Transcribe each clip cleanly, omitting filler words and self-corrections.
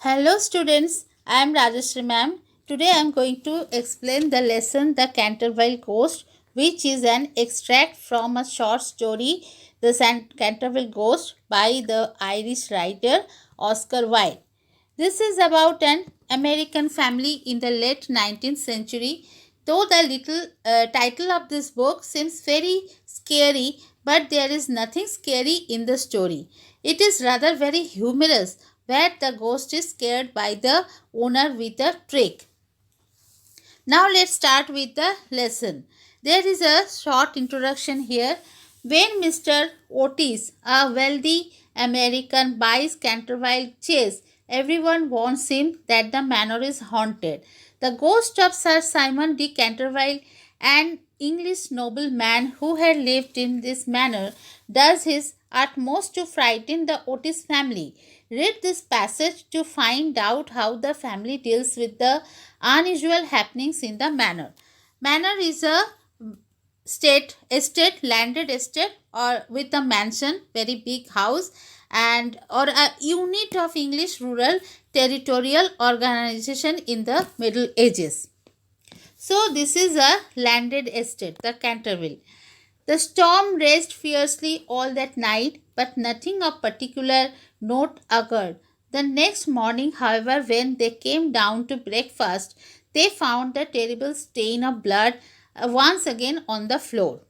Hello students, I am Rajeshri ma'am. Today I am going to explain the lesson The Canterville Ghost, which is an extract from a short story The Canterville Ghost by the Irish writer Oscar Wilde. This is about an American family in the late 19th century. Though the little title of this book seems very scary, but there is nothing scary in the story. It is rather very humorous, where the ghost is scared by the owner with a trick. Now let's start with the lesson. There is a short introduction here. When Mr. Otis, a wealthy American, buys Canterville Chase, everyone warns him that the manor is haunted. The ghost of Sir Simon de Canterville, an English nobleman who had lived in this manor, does his utmost to frighten the Otis family. Read this passage to find out how the family deals with the unusual happenings in the manor. Manor is a estate, landed estate, or with a mansion, very big house, and or a unit of English rural territorial organization in the Middle Ages. So this is a landed estate, the Canterville. The storm raged fiercely all that night, but nothing of particular note occurred. The next morning, however, when they came down to breakfast, they found the terrible stain of blood once again on the floor.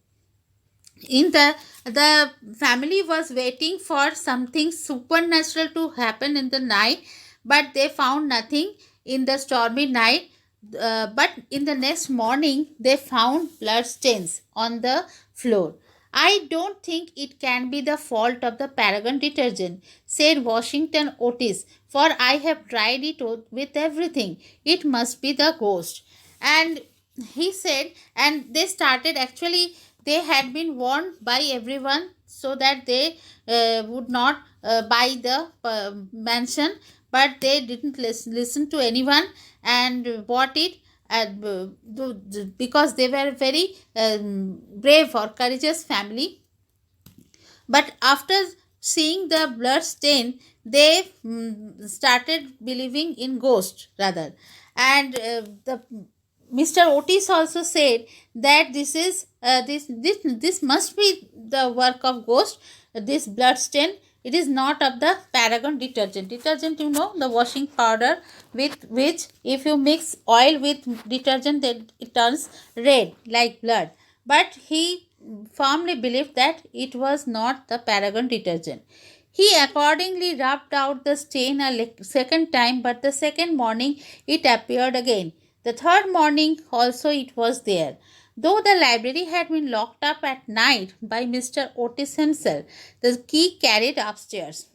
In the family was waiting for something supernatural to happen in the night, but they found nothing in the stormy night. But in the next morning, they found blood stains on the floor. I don't think it can be the fault of the Paragon detergent, said Washington Otis, for I have tried it with everything. It must be the ghost. And he said, and they started actually, they had been warned by everyone so that they would not buy the mansion, but they didn't listen to anyone and bought it, because they were very brave or courageous family. But after seeing the blood stain, they started believing in ghosts rather. And the Mr. Otis also said that this must be the work of ghost. This blood stain, it is not of the Paragon detergent. Detergent, you know, the washing powder with which if you mix oil with detergent, then it turns red like blood. But he firmly believed that it was not the Paragon detergent. He accordingly rubbed out the stain a second time, but the second morning it appeared again. The third morning also it was there. Though the library had been locked up at night by Mr. Otis himself, the key carried upstairs,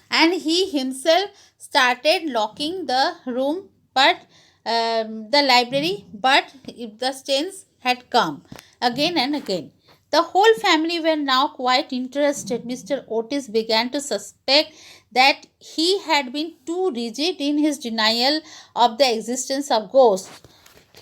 and he himself started locking the room, but the library, but the stains had come again and again. The whole family were now quite interested. Mr. Otis began to suspect that he had been too rigid in his denial of the existence of ghosts.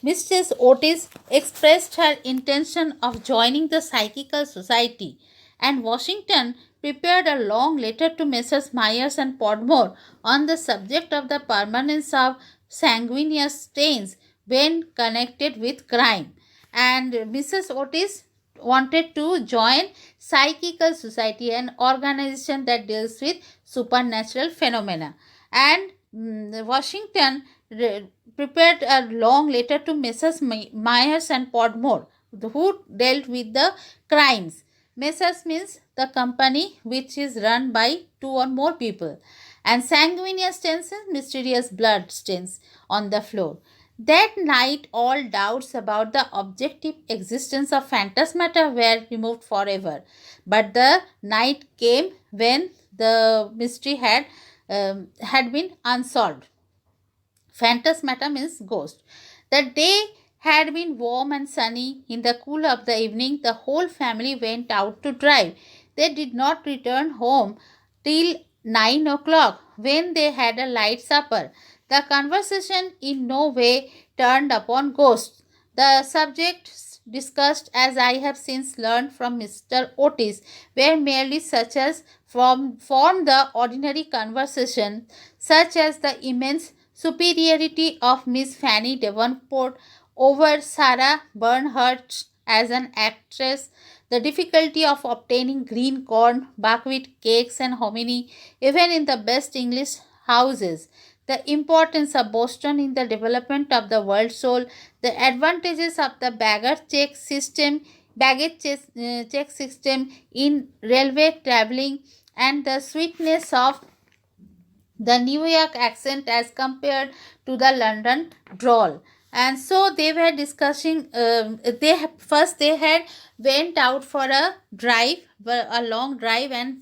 Mrs. Otis expressed her intention of joining the Psychical Society, and Washington prepared a long letter to Messrs. Myers and Podmore on the subject of the permanence of sanguineous stains when connected with crime. And Mrs. Otis wanted to join Psychical Society, an organization that deals with supernatural phenomena. And Washington prepared a long letter to Messrs. Myers and Podmore, who dealt with the crimes. Messrs means the company which is run by two or more people, and sanguineous stains, mysterious blood stains on the floor. That night, all doubts about the objective existence of phantasmata were removed forever. But the night came when the mystery had been unsolved. Phantasmata means ghost. The day had been warm and sunny. In the cool of the evening, the whole family went out to drive. They did not return home till 9 o'clock, when they had a light supper. The conversation in no way turned upon ghosts. The subject discussed, as I have since learned from Mr. Otis, were merely such as form the ordinary conversation, such as the immense superiority of Miss Fanny Davenport over Sarah Bernhardt as an actress, the difficulty of obtaining green corn, buckwheat cakes, and hominy, even in the best English houses, the importance of Boston in the development of the world soul, the advantages of the baggage check system in railway traveling, and the sweetness of the New York accent as compared to the London drawl. And so they were discussing. First they had went out for a drive, a long drive, and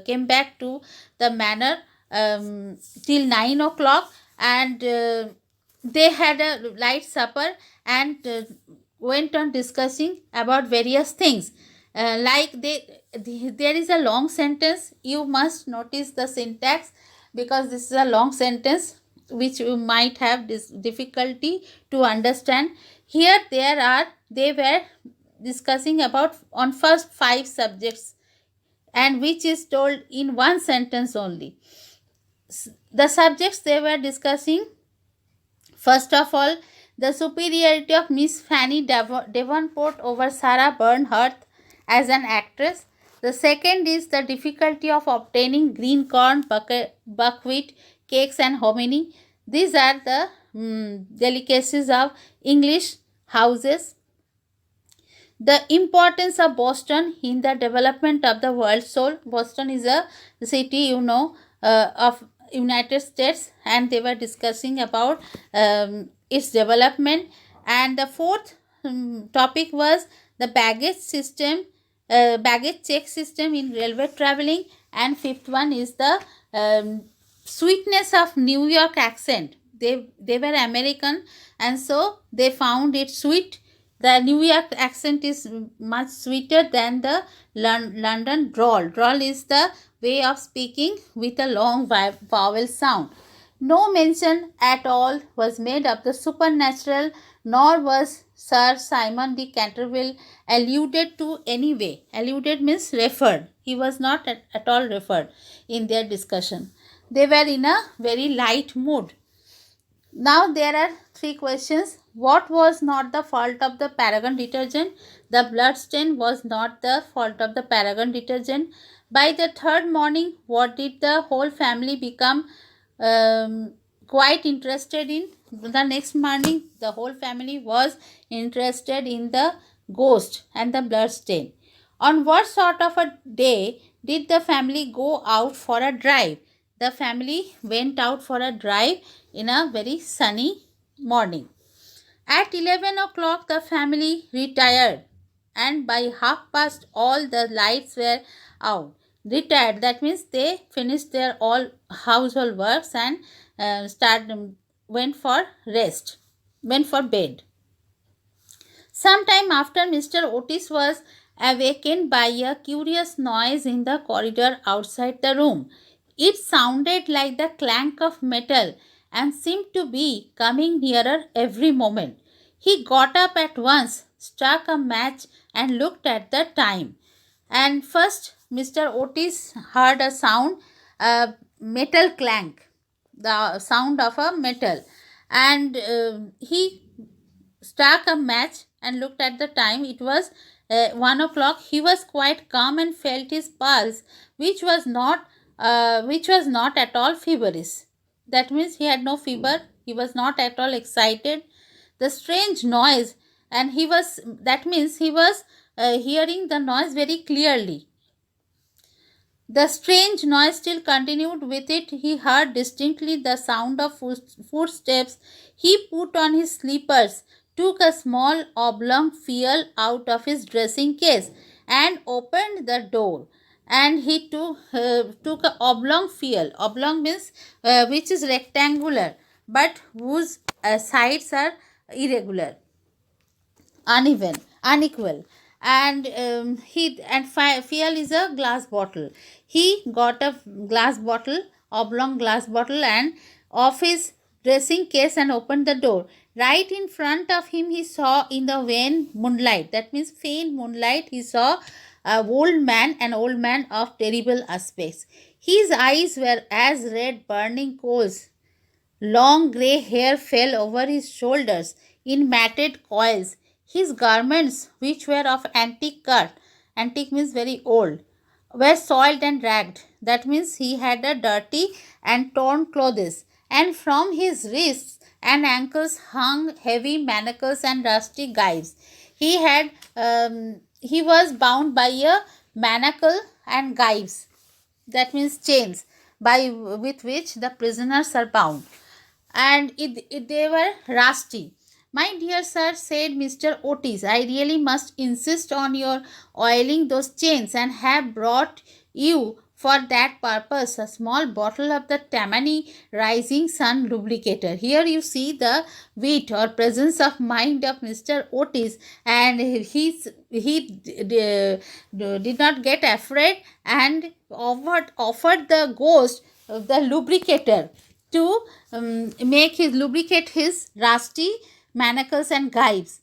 came back to the manor till 9 o'clock, and they had a light supper and went on discussing about various things. Like there is a long sentence. You must notice the syntax because this is a long sentence which you might have this difficulty to understand. Here they were discussing about on first five subjects, and which is told in one sentence only. The subjects they were discussing: first of all, the superiority of Miss Fanny Davenport over Sarah Bernhardt as an actress. The second is the difficulty of obtaining green corn, buckwheat, cakes, and hominy. These are the delicacies of English houses. The importance of Boston in the development of the world soul. Boston is a city, of United States, and they were discussing about its development. And the fourth topic was the baggage check system in railway traveling. And fifth one is the sweetness of New York accent. They were American, and so they found it sweet. The New York accent is much sweeter than the London drawl. Drawl is the way of speaking with a long vowel sound. No mention at all was made of the supernatural, nor was Sir Simon de Canterville alluded to any way. Alluded means referred. He was not at all referred in their discussion. They were in a very light mood. Now there are three questions. What was not the fault of the Paragon detergent? The blood stain was not the fault of the Paragon detergent. By the third morning, what did the whole family become quite interested in? The next morning, the whole family was interested in the ghost and the blood stain. On what sort of a day did the family go out for a drive? The family went out for a drive in a very sunny morning. At 11 o'clock, the family retired, and by half past, all the lights were out. Retired, that means they finished their all household works and went for rest, went for bed. Sometime after, Mr. Otis was awakened by a curious noise in the corridor outside the room. It sounded like the clank of metal and seemed to be coming nearer every moment. He got up at once, struck a match, and looked at the time. And first, Mr. Otis heard a sound, a metal clank, the sound of a metal, and he struck a match and looked at the time. It was 1 o'clock. He was quite calm and felt his pulse, which was not at all feverish. That means he had no fever. He was not at all excited. The strange noise, and he was hearing the noise very clearly. The strange noise still continued. With it, he heard distinctly the sound of footsteps. He put on his slippers, took a small oblong phial out of his dressing case, and opened the door. And he took a oblong phial. Oblong means which is rectangular, but whose sides are irregular, unequal. And phial is a glass bottle. He got a glass bottle, oblong glass bottle, and off his dressing case and opened the door. Right in front of him, he saw in the wan moonlight, that means faint moonlight, he saw an old man of terrible aspects. His eyes were as red burning coals. Long grey hair fell over his shoulders in matted coils. His garments, which were of antique cut, antique means very old, were soiled and ragged. That means he had a dirty and torn clothes. And from his wrists and ankles hung heavy manacles and rusty gyves. He was bound by a manacle and gyves, that means chains, by with which the prisoners are bound, and they were rusty. My dear sir, said Mr. Otis, I really must insist on your oiling those chains, and have brought you for that purpose a small bottle of the Tammany Rising Sun lubricator. Here you see the wit or presence of mind of Mr. Otis, and did not get afraid and offered the ghost the lubricator to lubricate his rusty manacles and gyves.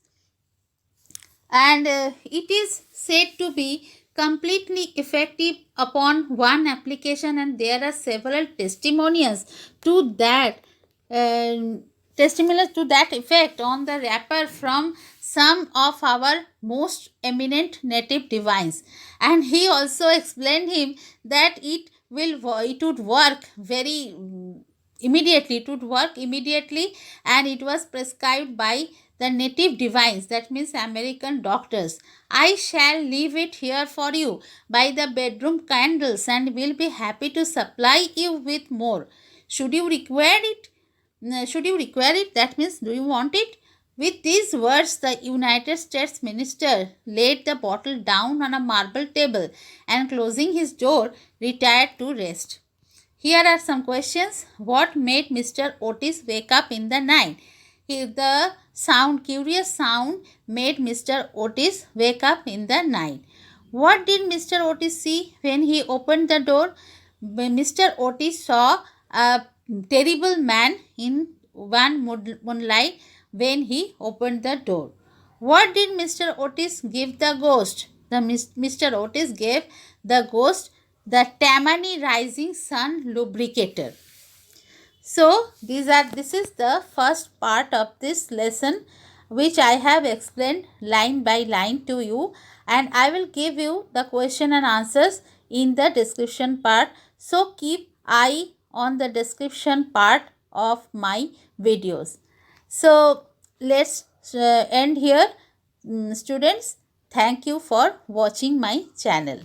And it is said to be completely effective upon one application, and there are several to that testimonials to that effect on the wrapper from some of our most eminent native divines. And he also explained him that it would work very immediately, it would work immediately, and it was prescribed by the native divines, that means American doctors. I shall leave it here for you by the bedroom candles, and will be happy to supply you with more. Should you require it? Should you require it? That means, do you want it? With these words, the United States minister laid the bottle down on a marble table, and closing his door, retired to rest. Here are some questions. What made Mr. Otis wake up in the night? Curious sound made Mr. Otis wake up in the night. What did Mr. Otis see when he opened the door? Mr. Otis saw a terrible man in one moonlight when he opened the door. What did Mr. Otis give the ghost? Mr. Otis gave the ghost the Tammany Rising Sun lubricator. So this is the first part of this lesson, which I have explained line by line to you, and I will give you the question and answers in the description part. So keep eye on the description part of my videos. So let's end here, students. Thank you for watching my channel.